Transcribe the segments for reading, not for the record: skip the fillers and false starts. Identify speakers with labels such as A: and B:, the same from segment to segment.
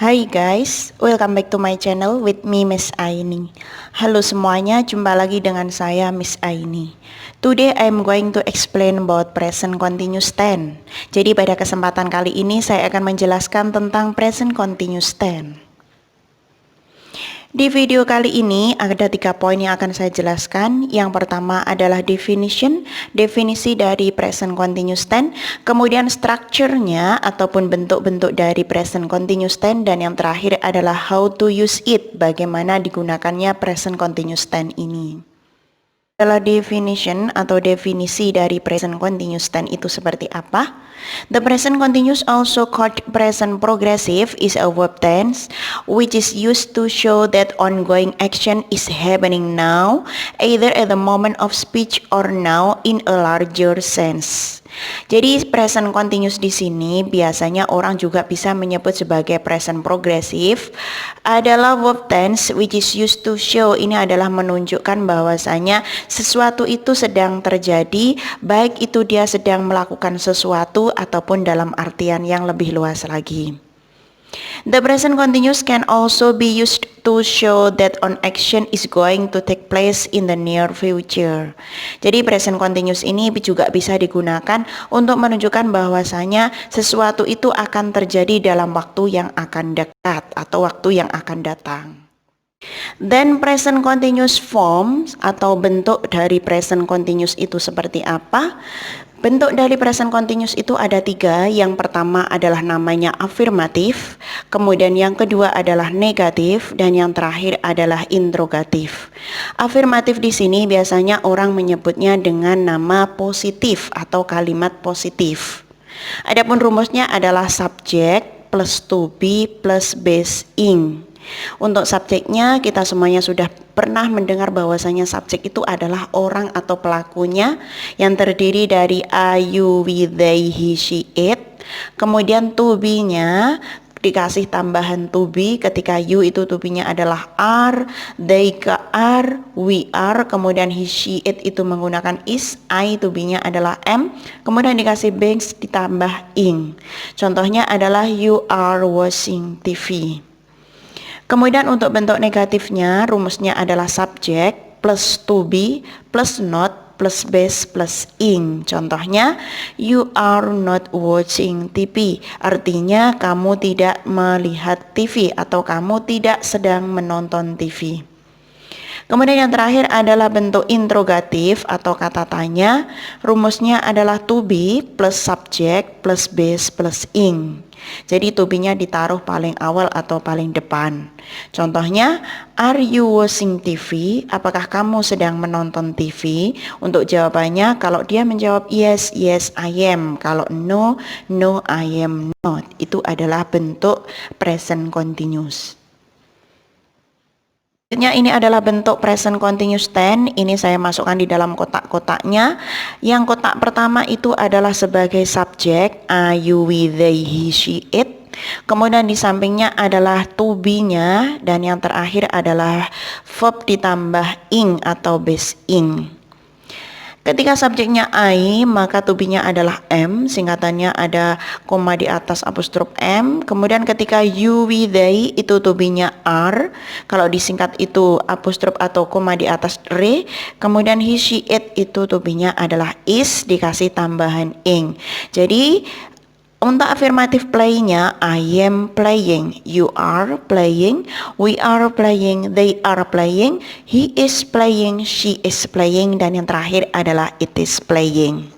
A: Hai guys, welcome back to my channel with me Miss Aini. Halo semuanya, jumpa lagi dengan saya Miss Aini. Today I'm going to explain about present continuous tense. Jadi pada kesempatan kali ini saya akan menjelaskan tentang present continuous tense. Di video kali ini ada 3 poin yang akan saya jelaskan. Yang pertama adalah definisi dari present continuous tense, kemudian strukturnya ataupun bentuk-bentuk dari present continuous tense, dan yang terakhir adalah how to use it, bagaimana digunakannya present continuous tense ini. Adalah definition atau definisi dari present continuous tense itu seperti apa? The present continuous, also called present progressive, is a verb tense which is used to show that ongoing action is happening now, either at the moment of speech or now in a larger sense. Jadi present continuous di sini biasanya orang juga bisa menyebut sebagai present progressive, adalah verb tense which is used to show, ini adalah menunjukkan bahwasanya sesuatu itu sedang terjadi, baik itu dia sedang melakukan sesuatu ataupun dalam artian yang lebih luas lagi. The present continuous can also be used to show that an action is going to take place in the near future. Jadi present continuous ini juga bisa digunakan untuk menunjukkan bahwasanya sesuatu itu akan terjadi dalam waktu yang akan dekat atau waktu yang akan datang. Then present continuous forms atau bentuk dari present continuous itu seperti apa? Bentuk dari present continuous itu ada 3. Yang pertama adalah namanya afirmatif, kemudian yang kedua adalah negatif, dan yang terakhir adalah interrogatif. Afirmatif di sini biasanya orang menyebutnya dengan nama positif atau kalimat positif. Adapun rumusnya adalah subject plus to be plus base ing. Untuk subjeknya kita semuanya sudah pernah mendengar bahwasanya subjek itu adalah orang atau pelakunya yang terdiri dari I, you, we, they, he, she, it. Kemudian to be-nya dikasih tambahan to be, ketika you itu to be-nya adalah are, they ke are, we are, kemudian he, she, it itu menggunakan is, I to be-nya adalah am, kemudian dikasih base ditambah ing. Contohnya adalah you are watching TV. Kemudian untuk bentuk negatifnya rumusnya adalah subject plus to be plus not plus base plus ing. Contohnya you are not watching TV, artinya kamu tidak melihat TV atau kamu tidak sedang menonton TV. Kemudian yang terakhir adalah bentuk interrogatif atau kata tanya. Rumusnya adalah to be plus subject plus base plus ing. Jadi to be-nya ditaruh paling awal atau paling depan. Contohnya, are you watching TV? Apakah kamu sedang menonton TV? Untuk jawabannya, kalau dia menjawab yes, yes I am. Kalau no, no I am not. Itu adalah bentuk present continuous. Ini adalah bentuk present continuous tense. Ini saya masukkan di dalam kotak-kotaknya. Yang kotak pertama itu adalah sebagai subjek I, you, we, they, he, she, it. Kemudian di sampingnya adalah to be-nya, dan yang terakhir adalah verb ditambah ing atau base ing. Ketika subjeknya I, maka to be-nya adalah am, singkatannya ada koma di atas apostrof m. Kemudian ketika you, we, they itu to be-nya are, kalau disingkat itu apostrof atau koma di atas re. Kemudian he, she, it itu to be-nya adalah is, dikasih tambahan ing. Jadi untuk afirmatif play-nya, I am playing, you are playing, we are playing, they are playing, he is playing, she is playing, dan yang terakhir adalah it is playing.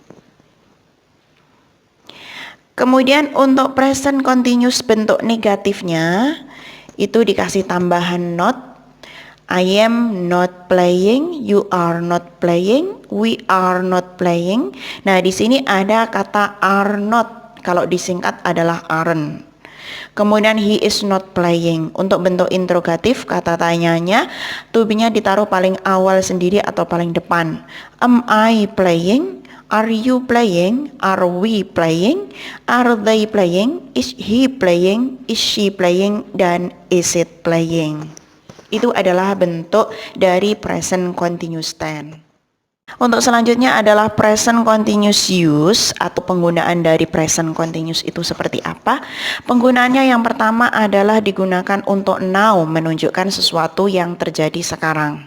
A: Kemudian untuk present continuous bentuk negatifnya itu dikasih tambahan not. I am not playing, you are not playing, we are not playing. Nah, di sini ada kata are not. Kalau disingkat adalah aren't. Kemudian he is not playing. Untuk bentuk interrogatif kata tanyanya, to be-nya ditaruh paling awal sendiri atau paling depan. Am I playing? Are you playing? Are we playing? Are they playing? Is he playing? Is she playing? Dan is it playing? Itu adalah bentuk dari present continuous tense. Untuk selanjutnya adalah present continuous use atau penggunaan dari present continuous itu seperti apa? Penggunaannya yang pertama adalah digunakan untuk now, menunjukkan sesuatu yang terjadi sekarang.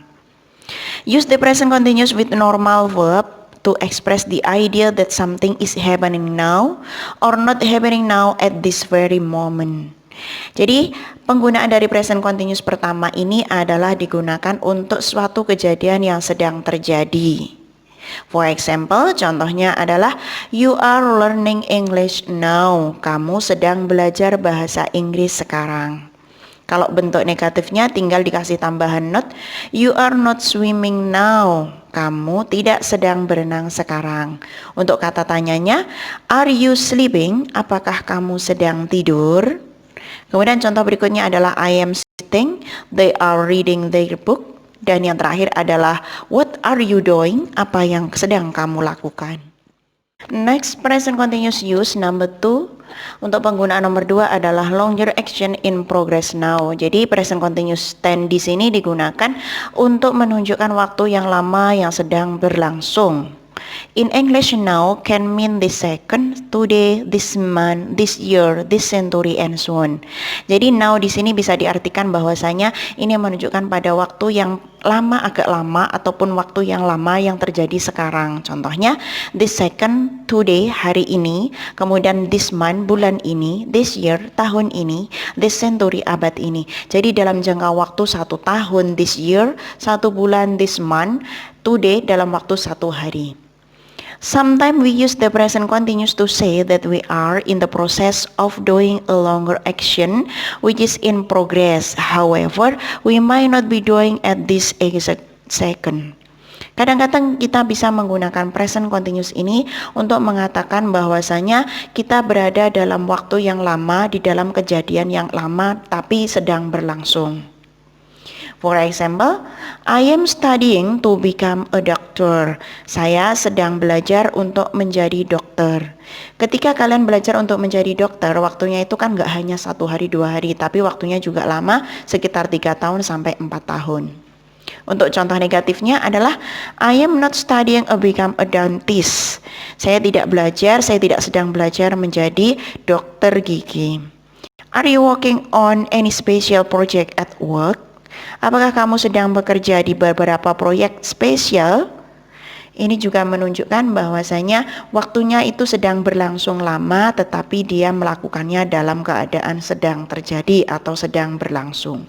A: Use the present continuous with normal verb to express the idea that something is happening now or not happening now at this very moment. Jadi penggunaan dari present continuous pertama ini adalah digunakan untuk suatu kejadian yang sedang terjadi. For example, contohnya adalah you are learning English now. Kamu sedang belajar bahasa Inggris sekarang. Kalau bentuk negatifnya tinggal dikasih tambahan not. You are not swimming now. Kamu tidak sedang berenang sekarang. Untuk kata tanyanya, are you sleeping? Apakah kamu sedang tidur? Kemudian contoh berikutnya adalah I am sitting. They are reading their book. Dan yang terakhir adalah what are you doing? Apa yang sedang kamu lakukan? Next, present continuous use number 2. Untuk penggunaan nomor 2 adalah longer action in progress now. Jadi present continuous tense di sini digunakan untuk menunjukkan waktu yang lama yang sedang berlangsung. In English, now can mean this second, today, this month, this year, this century, and so on. Jadi now di sini bisa diartikan bahwasanya ini menunjukkan pada waktu yang lama, agak lama, ataupun waktu yang lama yang terjadi sekarang. Contohnya, this second, today, hari ini, kemudian this month, bulan ini, this year, tahun ini, this century, abad ini. Jadi dalam jangka waktu 1 tahun, this year, 1 bulan, this month, today, dalam waktu 1 hari. Sometimes we use the present continuous to say that we are in the process of doing a longer action which is in progress. However, we might not be doing at this exact second. Kadang-kadang kita bisa menggunakan present continuous ini untuk mengatakan bahwasanya kita berada dalam waktu yang lama, di dalam kejadian yang lama tapi sedang berlangsung. For example, I am studying to become a doctor. Saya sedang belajar untuk menjadi dokter. Ketika kalian belajar untuk menjadi dokter, waktunya itu kan gak hanya 1 hari 2 hari, tapi waktunya juga lama, sekitar 3 tahun sampai 4 tahun. Untuk contoh negatifnya adalah I am not studying to become a dentist. Saya tidak sedang belajar menjadi dokter gigi. Are you working on any special project at work? Apakah kamu sedang bekerja di beberapa proyek spesial? Ini juga menunjukkan bahwasanya waktunya itu sedang berlangsung lama, tetapi dia melakukannya dalam keadaan sedang terjadi atau sedang berlangsung.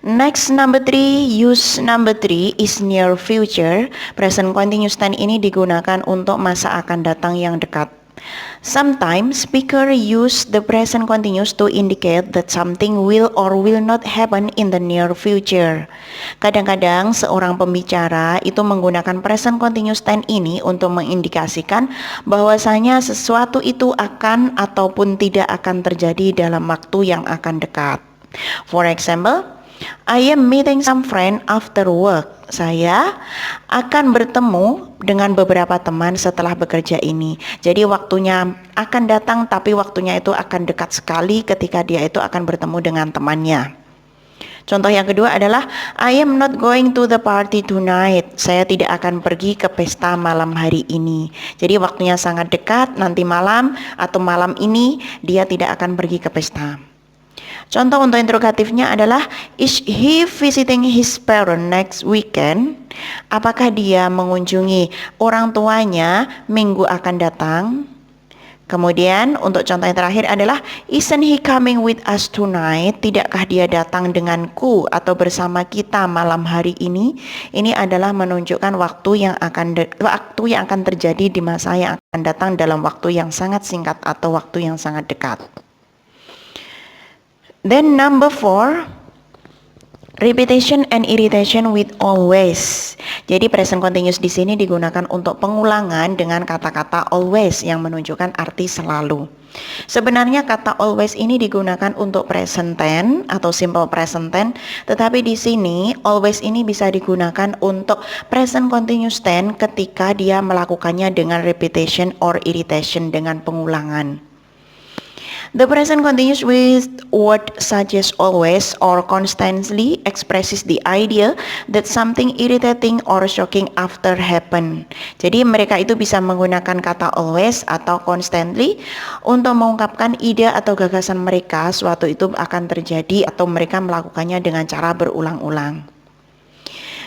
A: Next, number 3, use number 3 is near future. Present continuous tense ini digunakan untuk masa akan datang yang dekat. Sometimes speaker use the present continuous to indicate that something will or will not happen in the near future. Kadang-kadang seorang pembicara itu menggunakan present continuous tense ini untuk mengindikasikan bahwasanya sesuatu itu akan ataupun tidak akan terjadi dalam waktu yang akan dekat. For example, I am meeting some friend after work. Saya akan bertemu dengan beberapa teman setelah bekerja ini. Jadi waktunya akan datang, tapi waktunya itu akan dekat sekali ketika dia itu akan bertemu dengan temannya. Contoh yang kedua adalah I am not going to the party tonight. Saya tidak akan pergi ke pesta malam hari ini. Jadi waktunya sangat dekat, nanti malam atau malam ini dia tidak akan pergi ke pesta. Contoh untuk interrogatifnya adalah is he visiting his parent next weekend? Apakah dia mengunjungi orang tuanya minggu akan datang? Kemudian untuk contoh yang terakhir adalah isn't he coming with us tonight? Tidakkah dia datang denganku atau bersama kita malam hari ini? Ini adalah menunjukkan waktu yang akan terjadi di masa yang akan datang dalam waktu yang sangat singkat atau waktu yang sangat dekat. Then number 4, repetition and irritation with always. Jadi present continuous di sini digunakan untuk pengulangan dengan kata-kata always yang menunjukkan arti selalu. Sebenarnya kata always ini digunakan untuk present tense atau simple present tense, tetapi di sini always ini bisa digunakan untuk present continuous tense ketika dia melakukannya dengan repetition or irritation, dengan pengulangan. The present continuous with word such as always or constantly expresses the idea that something irritating or shocking after happen. Jadi mereka itu bisa menggunakan kata always atau constantly untuk mengungkapkan ide atau gagasan mereka suatu itu akan terjadi atau mereka melakukannya dengan cara berulang-ulang.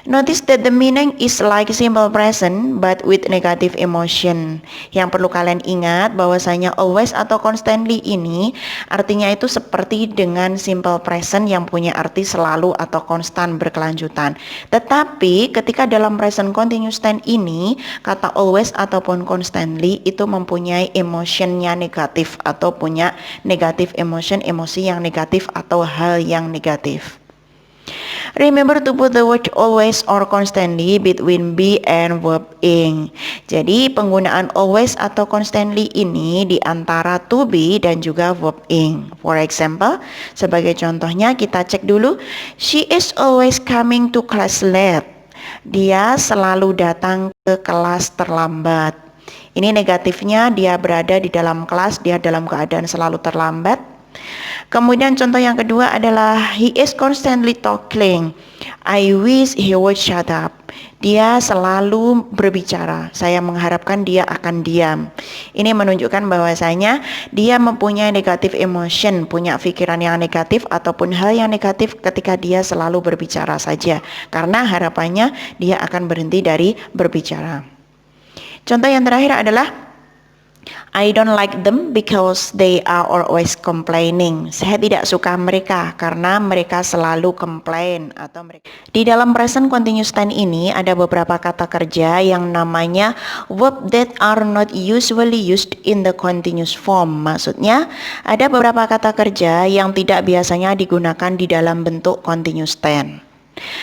A: Notice that the meaning is like simple present but with negative emotion. Yang perlu kalian ingat bahwasanya always atau constantly ini artinya itu seperti dengan simple present yang punya arti selalu atau konstan berkelanjutan. Tetapi ketika dalam present continuous tense ini kata always ataupun constantly itu mempunyai emotionnya negatif atau punya negative emotion, emosi yang negatif atau hal yang negatif. Remember to put the word always or constantly between be and verb ing. Jadi penggunaan always atau constantly ini di antara to be dan juga verb ing. For example, sebagai contohnya kita cek dulu. She is always coming to class late. Dia selalu datang ke kelas terlambat. Ini negatifnya, dia berada di dalam kelas, dia dalam keadaan selalu terlambat. Kemudian contoh yang kedua adalah he is constantly talking. I wish he would shut up. Dia selalu berbicara. Saya mengharapkan dia akan diam. Ini menunjukkan bahwasanya dia mempunyai negative emotion, punya pikiran yang negatif ataupun hal yang negatif ketika dia selalu berbicara saja. Karena harapannya dia akan berhenti dari berbicara. Contoh yang terakhir adalah I don't like them because they are always complaining. Saya tidak suka mereka karena mereka selalu komplain atau mereka. Di dalam present continuous tense ini ada beberapa kata kerja yang namanya verb that are not usually used in the continuous form. Maksudnya ada beberapa kata kerja yang tidak biasanya digunakan di dalam bentuk continuous tense.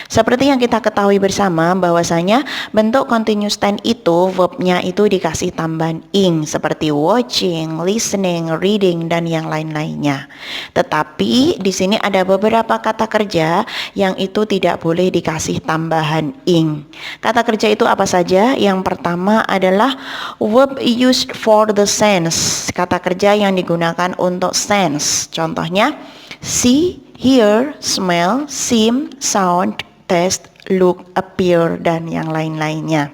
A: Seperti yang kita ketahui bersama bahwasanya bentuk continuous tense itu verbnya itu dikasih tambahan ing seperti watching, listening, reading dan yang lain-lainnya. Tetapi di sini ada beberapa kata kerja yang itu tidak boleh dikasih tambahan ing. Kata kerja itu apa saja? Yang pertama adalah verb used for the sense. Kata kerja yang digunakan untuk sense. Contohnya see, hear, smell, seem, sound, taste, look, appear, dan yang lain-lainnya.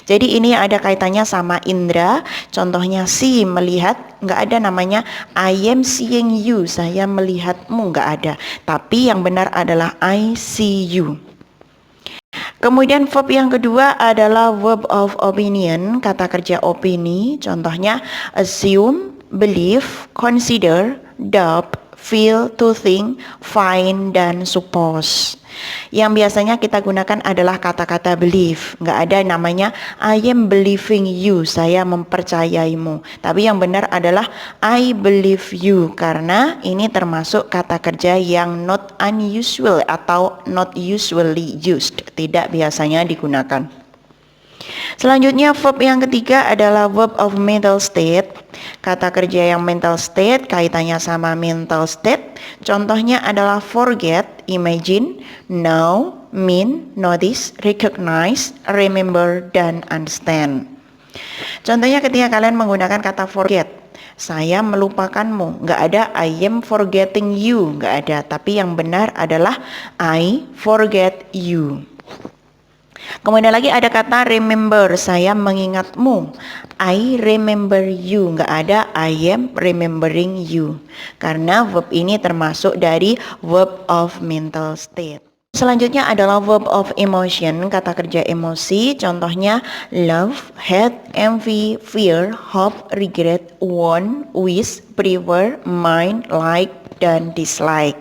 A: Jadi ini ada kaitannya sama indra. Contohnya see, melihat, nggak ada namanya I am seeing you, saya melihatmu, nggak ada. Tapi yang benar adalah I see you. Kemudian verb yang kedua adalah verb of opinion, kata kerja opini. Contohnya assume, believe, consider, doubt, feel, to think, find, dan suppose. Yang biasanya kita gunakan adalah kata-kata believe. Nggak ada namanya I am believing you, saya mempercayaimu. Tapi yang benar adalah I believe you, karena ini termasuk kata kerja yang not unusual atau not usually used, tidak biasanya digunakan. Selanjutnya verb yang ketiga adalah verb of mental state. Kata kerja yang mental state kaitannya sama mental state. Contohnya adalah forget, imagine, know, mean, notice, recognize, remember, dan understand. Contohnya ketika kalian menggunakan kata forget, saya melupakanmu, nggak ada I am forgetting you, nggak ada. Tapi yang benar adalah I forget you. Kemudian lagi ada kata remember, saya mengingatmu, I remember you, nggak ada I am remembering you, karena verb ini termasuk dari verb of mental state. Selanjutnya adalah verb of emotion, kata kerja emosi. Contohnya love, hate, envy, fear, hope, regret, want, wish, prefer, mind, like, dan dislike.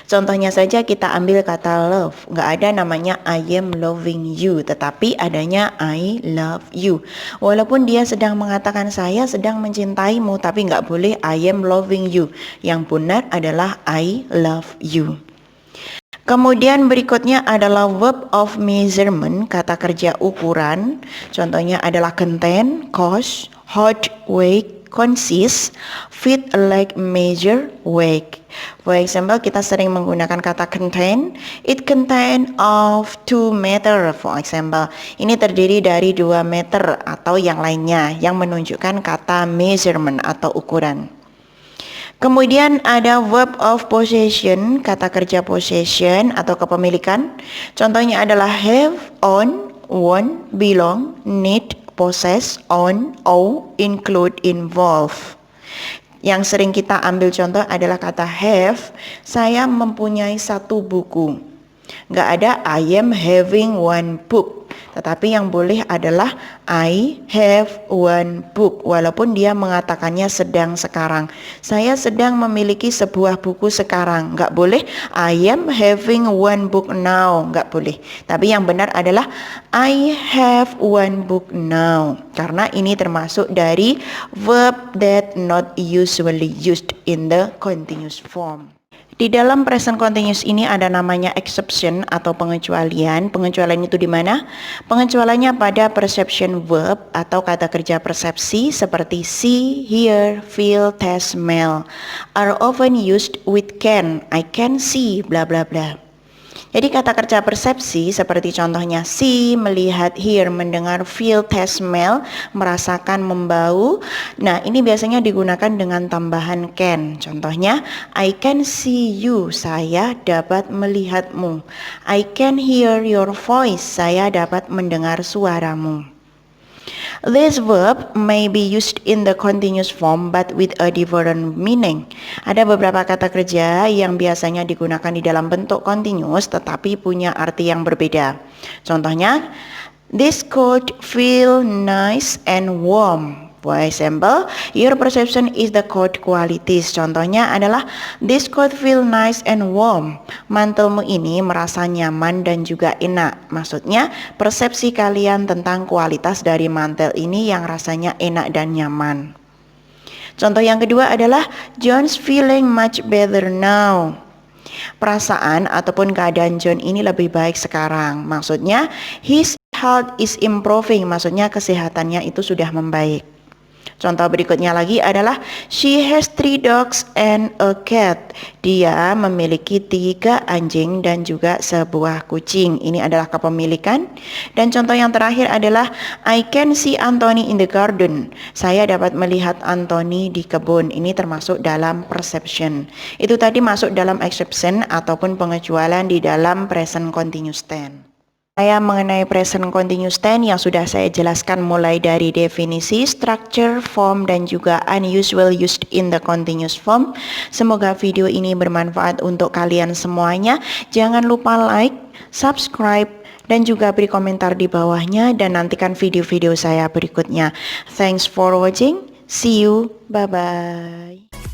A: Contohnya saja kita ambil kata love, nggak ada namanya I am loving you, tetapi adanya I love you. Walaupun dia sedang mengatakan saya sedang mencintaimu, tapi nggak boleh I am loving you. Yang benar adalah I love you. Kemudian berikutnya adalah verb of measurement, kata kerja ukuran. Contohnya adalah contain, cost, hold, weight, consist, fit, like, measure, weight. For example, kita sering menggunakan kata contain. It contain of 2 meter. For example, ini terdiri dari 2 meter atau yang lainnya yang menunjukkan kata measurement atau ukuran. Kemudian ada verb of possession, kata kerja possession atau kepemilikan. Contohnya adalah have, own, want, belong, need, possess, own, owe, include, involve. Yang sering kita ambil contoh adalah kata have, saya mempunyai satu buku. Nggak ada I am having one book. Tetapi yang boleh adalah I have one book. Walaupun dia mengatakannya sedang sekarang. Saya sedang memiliki sebuah buku sekarang. Nggak boleh I am having one book now. Nggak boleh. Tapi yang benar adalah I have one book now. Karena ini termasuk dari verb that not usually used in the continuous form. Di dalam present continuous ini ada namanya exception atau pengecualian. Pengecualian itu di mana? Pengecualiannya pada perception verb atau kata kerja persepsi seperti see, hear, feel, taste, smell are often used with can. I can see, bla bla bla. Jadi kata kerja persepsi seperti contohnya see, melihat, hear, mendengar, feel, taste, smell, merasakan, membau. Nah, ini biasanya digunakan dengan tambahan can. Contohnya, I can see you, saya dapat melihatmu. I can hear your voice, saya dapat mendengar suaramu. This verb may be used in the continuous form but with a different meaning. Ada beberapa kata kerja yang biasanya digunakan di dalam bentuk continuous tetapi punya arti yang berbeda. Contohnya, this coat feel nice and warm. For example, your perception is the coat qualities. Contohnya adalah this coat feel nice and warm. Mantelmu ini merasa nyaman dan juga enak. Maksudnya persepsi kalian tentang kualitas dari mantel ini yang rasanya enak dan nyaman. Contoh yang kedua adalah John's feeling much better now. Perasaan ataupun keadaan John ini lebih baik sekarang. Maksudnya his health is improving. Maksudnya kesehatannya itu sudah membaik. Contoh berikutnya lagi adalah she has 3 dogs and a cat. Dia memiliki 3 anjing dan juga sebuah kucing. Ini adalah kepemilikan. Dan contoh yang terakhir adalah I can see Anthony in the garden. Saya dapat melihat Anthony di kebun. Ini termasuk dalam perception. Itu tadi masuk dalam exception ataupun pengecualian di dalam present continuous tense. Mengenai present continuous tense yang sudah saya jelaskan mulai dari definisi, structure, form, dan juga unusual used in the continuous form. Semoga video ini bermanfaat untuk kalian semuanya. Jangan lupa like, subscribe, dan juga beri komentar di bawahnya dan nantikan video-video saya berikutnya. Thanks for watching. See you. Bye-bye.